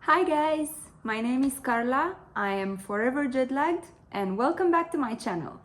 Hi guys, my name is Carla, I am forever jet lagged and welcome back to my channel.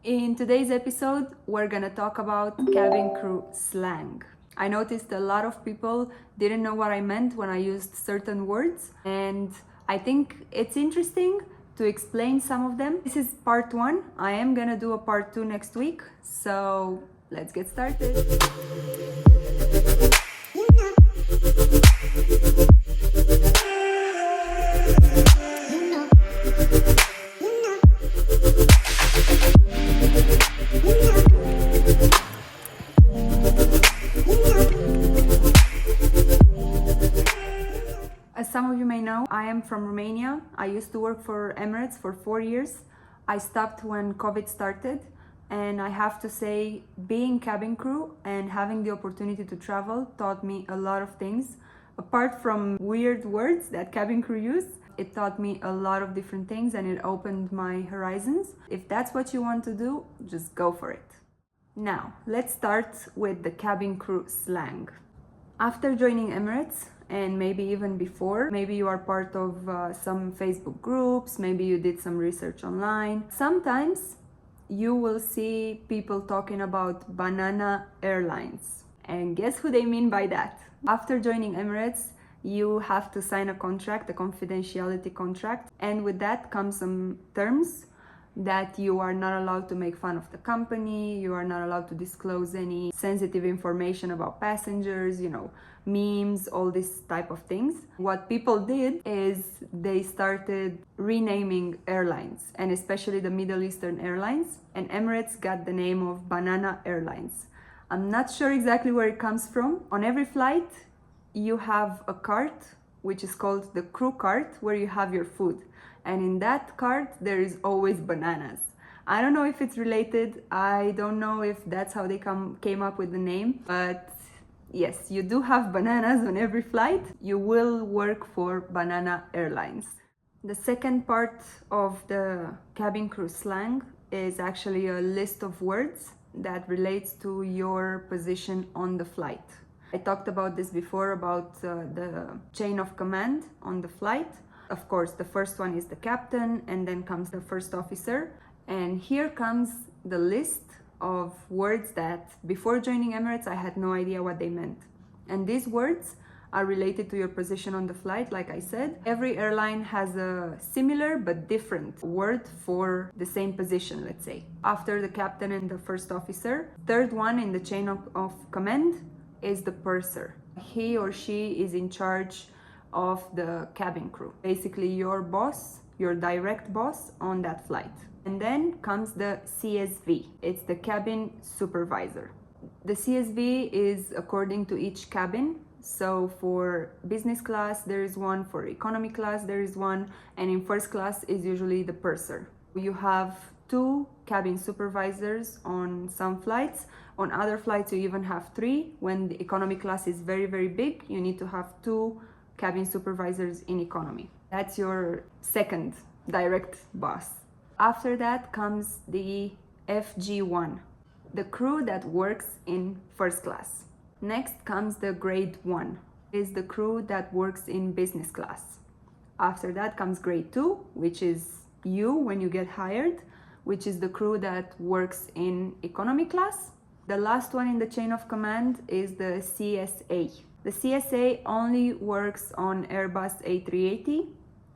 In today's episode, we're gonna talk about cabin crew slang. I noticed a lot of people didn't know what I meant when I used certain words, and I think it's interesting to explain some of them. This is part 1, I am gonna do a part 2 next week, so let's get started. As some of you may know, I am from Romania. I used to work for Emirates for 4 years. I stopped when COVID started, and I have to say, being cabin crew and having the opportunity to travel taught me a lot of things. Apart from weird words that cabin crew use, it taught me a lot of different things and it opened my horizons. If that's what you want to do, just go for it. Now, let's start with the cabin crew slang. After joining Emirates, and maybe even before, maybe you are part of some Facebook groups, maybe you did some research online. Sometimes you will see people talking about banana airlines. And guess who they mean by that? After joining Emirates, you have to sign a contract, a confidentiality contract, and with that comes some terms that you are not allowed to make fun of the company, you are not allowed to disclose any sensitive information about passengers, memes, all this type of things. What people did is they started renaming airlines, and especially the Middle Eastern airlines, and Emirates got the name of Banana Airlines. I'm not sure exactly where it comes from. On every flight, you have a cart, which is called the crew cart, where you have your food. And in that cart, there is always bananas. I don't know if it's related. I don't know if that's how they came up with the name. But yes, you do have bananas on every flight. You will work for Banana Airlines. The second part of the cabin crew slang is actually a list of words that relates to your position on the flight. I talked about this before, about the chain of command on the flight. Of course, the first one is the captain, and then comes the first officer. And here comes the list of words that before joining Emirates, I had no idea what they meant. And these words are related to your position on the flight, like I said. Every airline has a similar but different word for the same position, let's say. After the captain and the first officer, third one in the chain of command is the purser. He or she is in charge of the cabin crew, basically your boss, your direct boss on that flight. And then comes the CSV, it's the cabin supervisor. The CSV is according to each cabin. So for business class there is one, for economy class there is one, and in first class is usually the purser. You have 2 cabin supervisors on some flights. On other flights you even have 3. When the economy class is very, very big, you need to have 2 cabin supervisors in economy. That's your second direct boss. After that comes the FG1, the crew that works in first class. Next comes the grade 1, is the crew that works in business class. After that comes grade 2, which is you when you get hired, which is the crew that works in economy class. The last one in the chain of command is the CSA. The CSA only works on Airbus A380,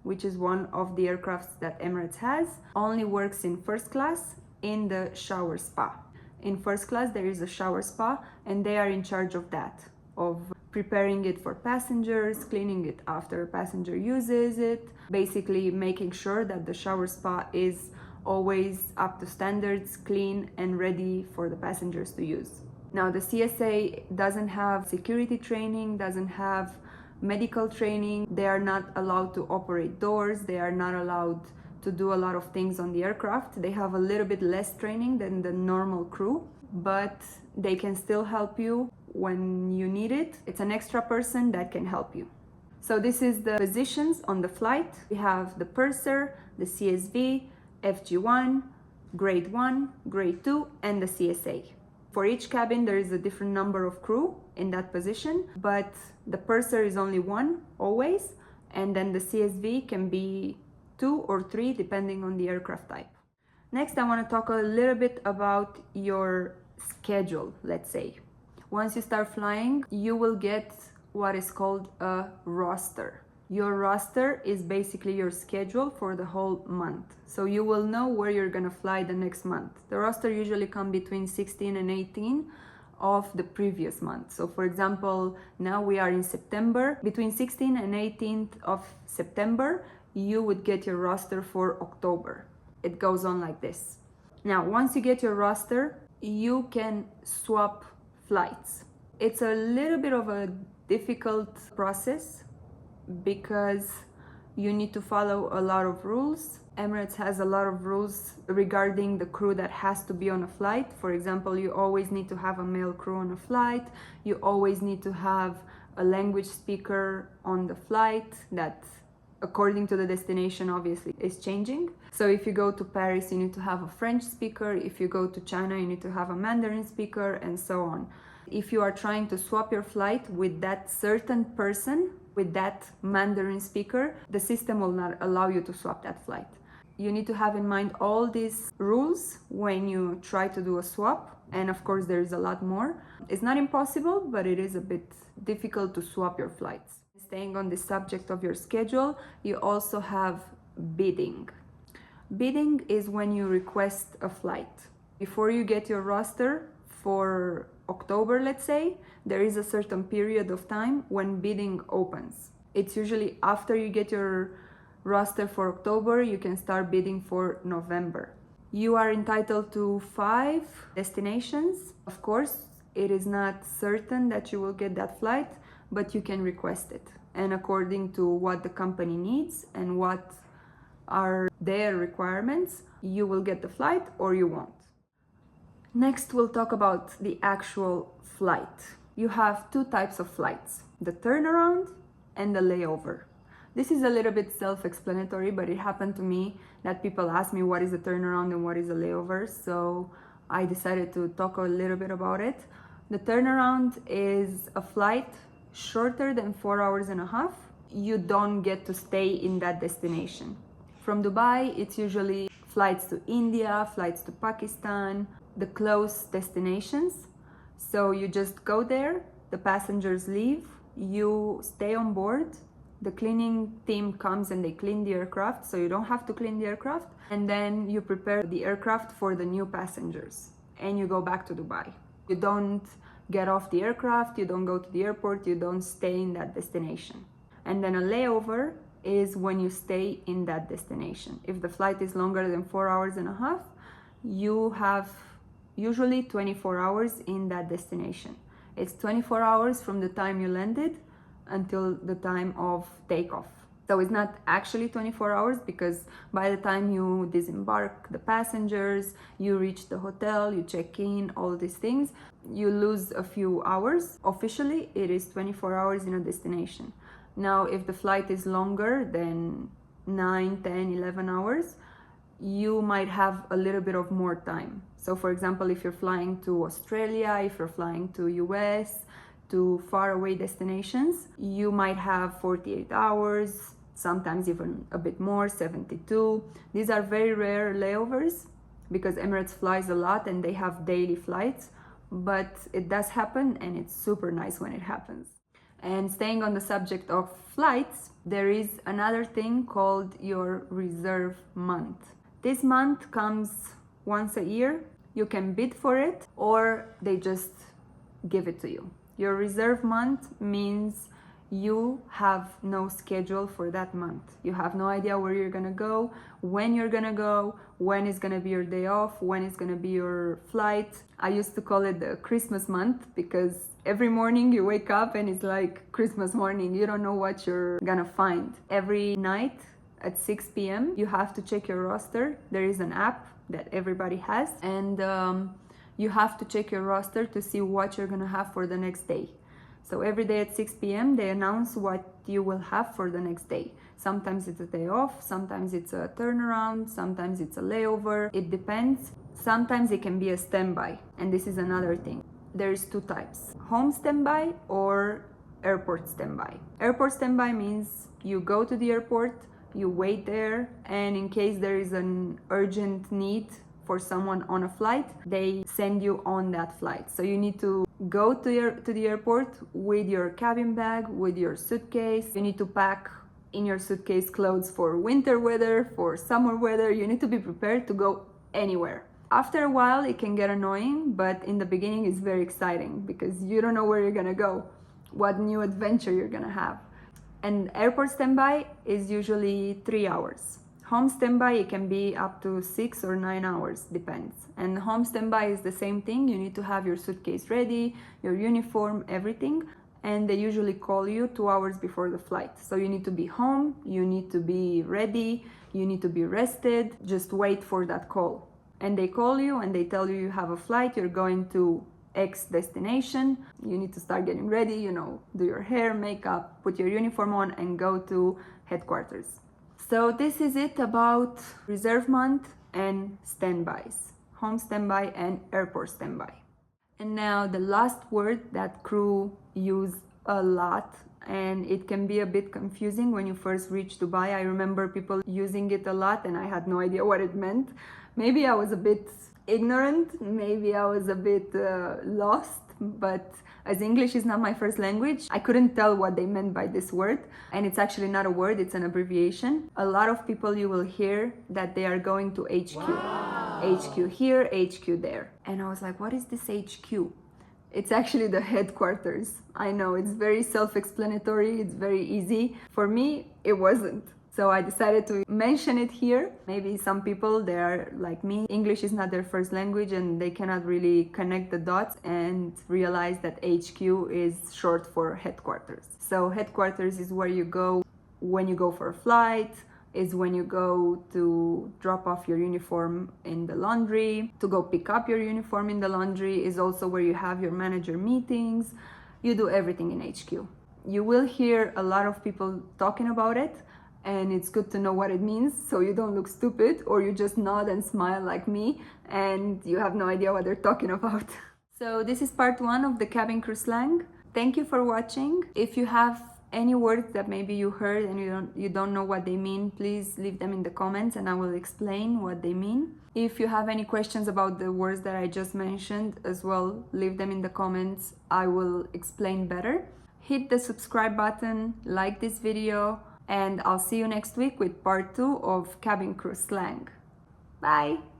which is one of the aircrafts that Emirates has, only works in first class in the shower spa. In first class there is a shower spa, and they are in charge of that, of preparing it for passengers, cleaning it after a passenger uses it, basically making sure that the shower spa is always up to standards, clean and ready for the passengers to use. Now the CSA doesn't have security training, doesn't have medical training. They are not allowed to operate doors, they are not allowed to do a lot of things on the aircraft. They have a little bit less training than the normal crew, but they can still help you when you need it. It's an extra person that can help you. So this is the positions on the flight. We have the purser, the CSV, FG1, grade 1, grade 2, and the CSA. For each cabin, there is a different number of crew in that position, but the purser is only one always, and then the CSV can be 2 or 3 depending on the aircraft type. Next, I want to talk a little bit about your schedule, let's say. Once you start flying, you will get what is called a roster. Your roster is basically your schedule for the whole month. So you will know where you're gonna fly the next month. The roster usually comes between 16 and 18 of the previous month. So for example, now we are in September. Between 16 and 18th of September, you would get your roster for October. It goes on like this. Now, once you get your roster, you can swap flights. It's a little bit of a difficult process because you need to follow a lot of rules. Emirates has a lot of rules regarding the crew that has to be on a flight. For example, you always need to have a male crew on a flight. You always need to have a language speaker on the flight that, according to the destination, obviously is changing. So if you go to Paris, you need to have a French speaker. If you go to China, you need to have a Mandarin speaker, and so on. If you are trying to swap your flight with that certain person, with that Mandarin speaker, the system will not allow you to swap that flight. You need to have in mind all these rules when you try to do a swap. And of course, there is a lot more. It's not impossible, but it is a bit difficult to swap your flights. Staying on the subject of your schedule, you also have bidding. Bidding is when you request a flight. Before you get your roster for October, let's say, there is a certain period of time when bidding opens. It's usually after you get your roster for October, you can start bidding for November. You are entitled to 5 destinations. Of course, it is not certain that you will get that flight, but you can request it. And according to what the company needs and what are their requirements, you will get the flight or you won't. Next, we'll talk about the actual flight. You have 2 types of flights, the turnaround and the layover. This is a little bit self-explanatory, but it happened to me that people ask me what is a turnaround and what is a layover, so I decided to talk a little bit about it. The turnaround is a flight shorter than 4 hours and a half. You don't get to stay in that destination. From Dubai, it's usually flights to India, flights to Pakistan, the close destinations. So you just go there, the passengers leave, you stay on board, the cleaning team comes and they clean the aircraft, so you don't have to clean the aircraft, and then you prepare the aircraft for the new passengers and you go back to Dubai. You don't get off the aircraft, you don't go to the airport, you don't stay in that destination. And then a layover is when you stay in that destination. If the flight is longer than 4 hours and a half, you have usually 24 hours in that destination. It's 24 hours from the time you landed until the time of takeoff. So it's not actually 24 hours because by the time you disembark the passengers, you reach the hotel, you check in, all these things, you lose a few hours. Officially, it is 24 hours in a destination. Now, if the flight is longer than 9, 10, 11 hours, you might have a little bit of more time. So for example, if you're flying to Australia, if you're flying to US, to faraway destinations, you might have 48 hours, sometimes even a bit more, 72. These are very rare layovers because Emirates flies a lot and they have daily flights, but it does happen and it's super nice when it happens. And staying on the subject of flights, there is another thing called your reserve month. This month comes once a year. You can bid for it or they just give it to you. Your reserve month means you have no schedule for that month. You have no idea where you're gonna go, when you're gonna go, when is gonna be your day off, when is gonna be your flight. I used to call it the Christmas month because every morning you wake up and it's like Christmas morning. You don't know what you're gonna find. Every night at 6 p.m. you have to check your roster. There is an app that everybody has, and you have to check your roster to see what you're gonna have for the next day. So every day at 6 p.m. they announce what you will have for the next day. Sometimes it's a day off, sometimes it's a turnaround, sometimes it's a layover. It depends. Sometimes it can be a standby, and this is another thing. There's 2 types: home standby or airport standby. Airport standby means you go to the airport, you wait there, and in case there is an urgent need for someone on a flight, they send you on that flight. So you need to go to the airport with your cabin bag, with your suitcase. You need to pack in your suitcase clothes for winter weather, for summer weather. You need to be prepared to go anywhere. After a while, it can get annoying, but in the beginning, it's very exciting because you don't know where you're gonna go, what new adventure you're gonna have. And airport standby is usually 3 hours. Home standby, it can be up to 6 or 9 hours, depends. And home standby is the same thing. You need to have your suitcase ready, your uniform, everything. And they usually call you 2 hours before the flight. So you need to be home, you need to be ready, you need to be rested. Just wait for that call. And they call you and they tell you you have a flight, you're going to X destination. You need to start getting ready, do your hair, makeup, put your uniform on and go to headquarters. So this is it about reserve month and standbys, home standby and airport standby. And now the last word that crew use a lot, and it can be a bit confusing when you first reach Dubai. I remember people using it a lot and I had no idea what it meant. Maybe I was a bit ignorant, maybe I was a bit lost, but as English is not my first language, I couldn't tell what they meant by this word. And it's actually not a word, it's an abbreviation. A lot of people you will hear that they are going to HQ. Wow. HQ here, HQ there. And I was like, what is this HQ? It's actually the headquarters. I know, it's very self-explanatory, it's very easy. For me, it wasn't. So I decided to mention it here. Maybe some people, they are like me, English is not their first language and they cannot really connect the dots and realize that HQ is short for headquarters. So headquarters is where you go when you go for a flight, is when you go to drop off your uniform in the laundry, to go pick up your uniform in the laundry, is also where you have your manager meetings. You do everything in HQ. You will hear a lot of people talking about it, and it's good to know what it means so you don't look stupid or you just nod and smile like me and you have no idea what they're talking about. So this is part 1 of the cabin crew slang. Thank you for watching. If you have any words that maybe you heard and you don't know what they mean, please leave them in the comments and I will explain what they mean. If you have any questions about the words that I just mentioned as well, leave them in the comments. I will explain better. Hit the subscribe button, like this video, and I'll see you next week with part 2 of cabin crew slang. Bye!